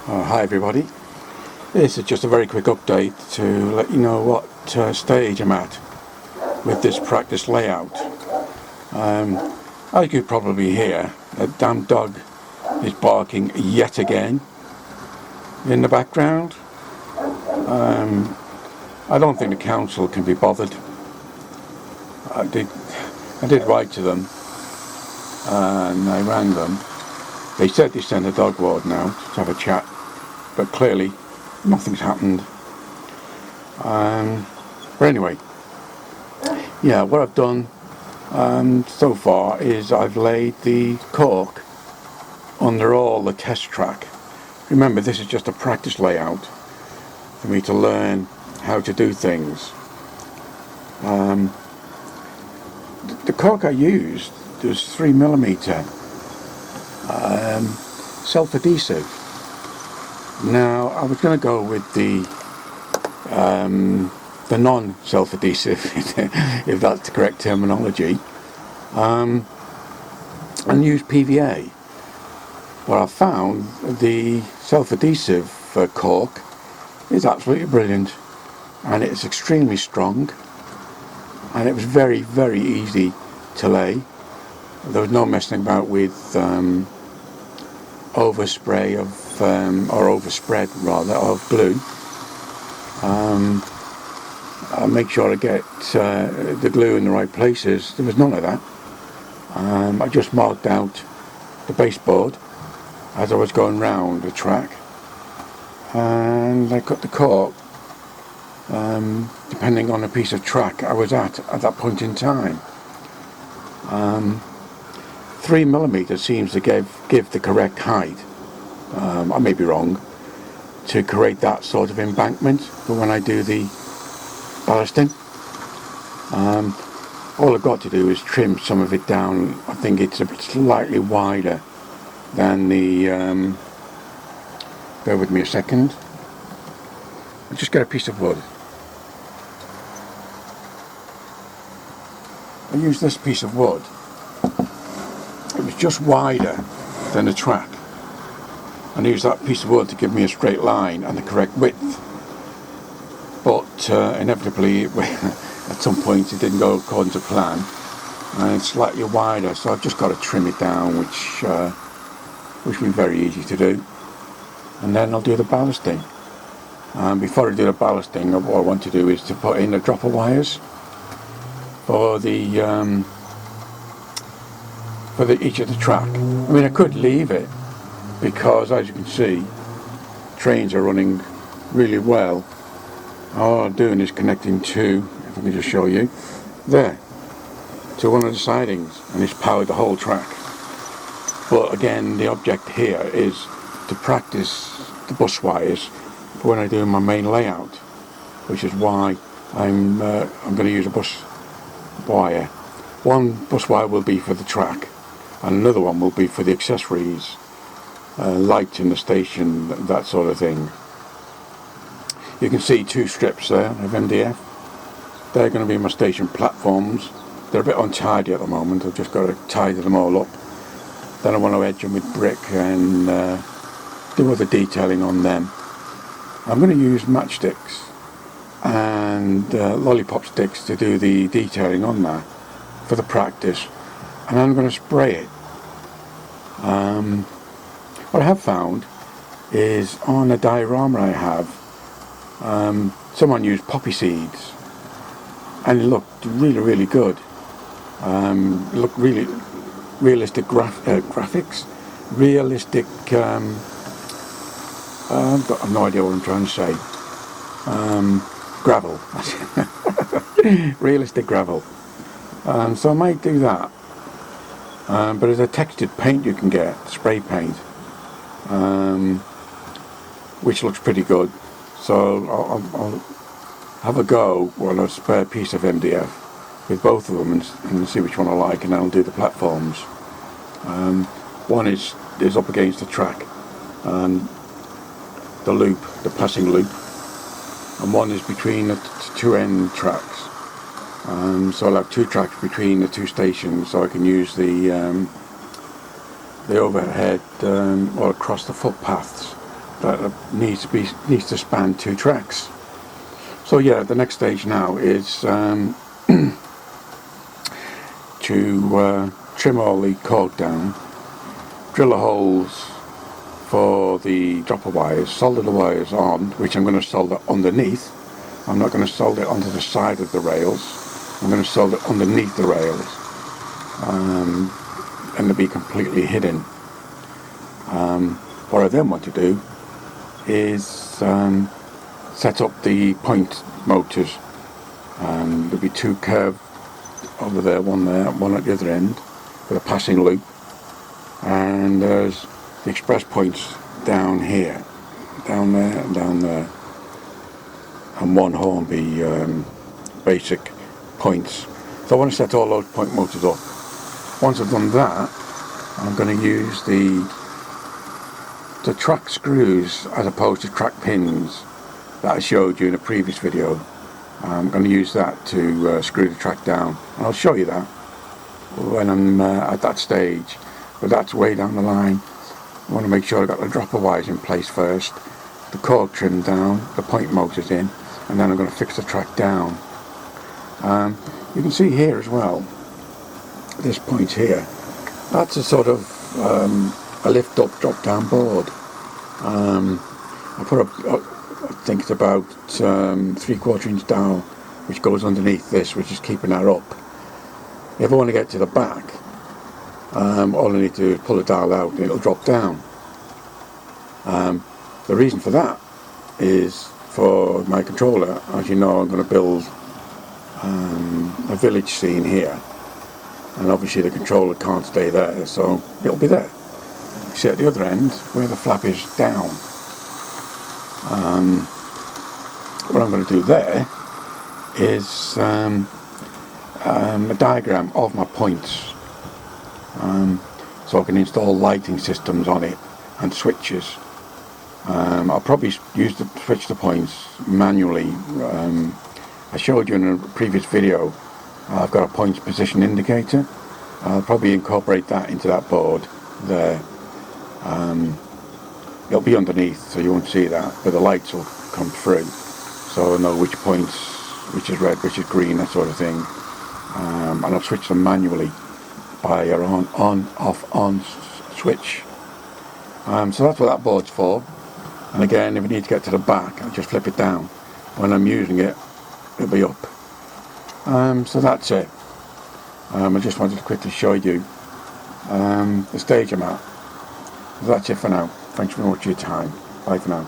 Hi everybody, this is just a very quick update to let you know what stage I'm at with this practice layout. As you probably hear, a damn dog is barking yet again in the background. I don't think the council can be bothered. I did write to them and I rang them. They said they sent a dog warden out to have a chat, but clearly nothing's happened. But anyway, yeah, what I've done so far is I've laid the cork under all the test track. Remember, this is just a practice layout for me to learn how to do things. The cork I used was 3mm self-adhesive. Now I was going to go with the non-self-adhesive, if that's the correct terminology, and use PVA. But I found the self-adhesive cork is absolutely brilliant, and it's extremely strong, and it was very, very easy to lay. There was no messing about with overspray of or overspread rather of glue. I make sure I get the glue in the right places. There was none of that. I just marked out the baseboard as I was going round the track, and I cut the cork depending on the piece of track I was at that point in time. 3mm seems to give the correct height. I may be wrong, to create that sort of embankment for when I do the ballasting. All I've got to do is trim some of it down. I think it's a bit slightly wider than the bear with me a second. I'll just get a piece of wood. I use this piece of wood. It was just wider than the track, and I used that piece of wood to give me a straight line and the correct width. But inevitably at some point it didn't go according to plan, and it's slightly wider, so I've just got to trim it down, which will be very easy to do. And then I'll do the ballasting. Before I do the ballasting, what I want to do is to put in the dropper wires for each of the track. I mean, I could leave it, because as you can see, trains are running really well. All I'm doing is connecting to, if I can just show you, there, to one of the sidings, and it's powered the whole track. But again, the object here is to practice the bus wires for when I do my main layout, which is why I'm going to use a bus wire. One bus wire will be for the track, and another one will be for the accessories, lights in the station, that sort of thing. You can see two strips there of MDF. They're going to be my station platforms. They're a bit untidy at the moment. I've just got to tidy them all up. Then I want to edge them with brick and do other detailing on them. I'm going to use matchsticks and lollipop sticks to do the detailing on that for the practice, and I'm going to spray it. What I have found is on a diorama I have, someone used poppy seeds, and it looked really, really good. It looked really realistic graphics, realistic. I've got no idea what I'm trying to say. Gravel, realistic gravel. So I might do that. But there's a textured paint you can get, spray paint, which looks pretty good. So I'll have a go on a spare piece of MDF with both of them and see which one I like, and then I'll do the platforms. One is up against the track, and the loop, the passing loop, and one is between the two end tracks. So I'll have two tracks between the two stations, so I can use the overhead or across the footpaths that needs to span 2 tracks. So yeah, the next stage now is to trim all the Cork down, drill the holes for the dropper wires, solder the wires on, which I'm going to solder underneath. I'm not going to solder it onto the side of the rails. I'm going to solder it underneath the rails, and to be completely hidden. What I then want to do is set up the point motors. There'll be 2 curved over there, one at the other end with a passing loop, and there's the express points down here, down there and down there, and one Hornby basic points. So I want to set all those point motors up. Once I've done that, I'm going to use the track screws as opposed to track pins that I showed you in a previous video. I'm going to use that to screw the track down, and I'll show you that when I'm at that stage, but that's way down the line. I want to make sure I've got the dropper wires in place first, the Cork trimmed down, the point motors in, and then I'm going to fix the track down. You can see here as well, this point here, that's a sort of a lift up drop down board. I put up, I think it's about 3/4 inch dowel which goes underneath this, which is keeping that up. If I want to get to the back, all I need to do is pull the dowel out and it'll drop down. The reason for that is for my controller. As you know, I'm going to build a village scene here, and obviously the controller can't stay there, so it'll be there. You see at the other end where the flap is down. What I'm going to do there is a diagram of my points, so I can install lighting systems on it and switches. I'll probably switch the points manually. I showed you in a previous video, I've got a points position indicator. I'll probably incorporate that into that board there. It'll be underneath, so you won't see that, but the lights will come through, so I'll know which points, which is red, which is green, that sort of thing. And I'll switch them manually by your on, off, on switch. So that's what that board's for. And again, if you need to get to the back, I'll just flip it down. When I'm using it, it'll be up. So that's it. I just wanted to quickly show you the stage I'm at. So that's it for now. Thanks very much for your time. Bye for now.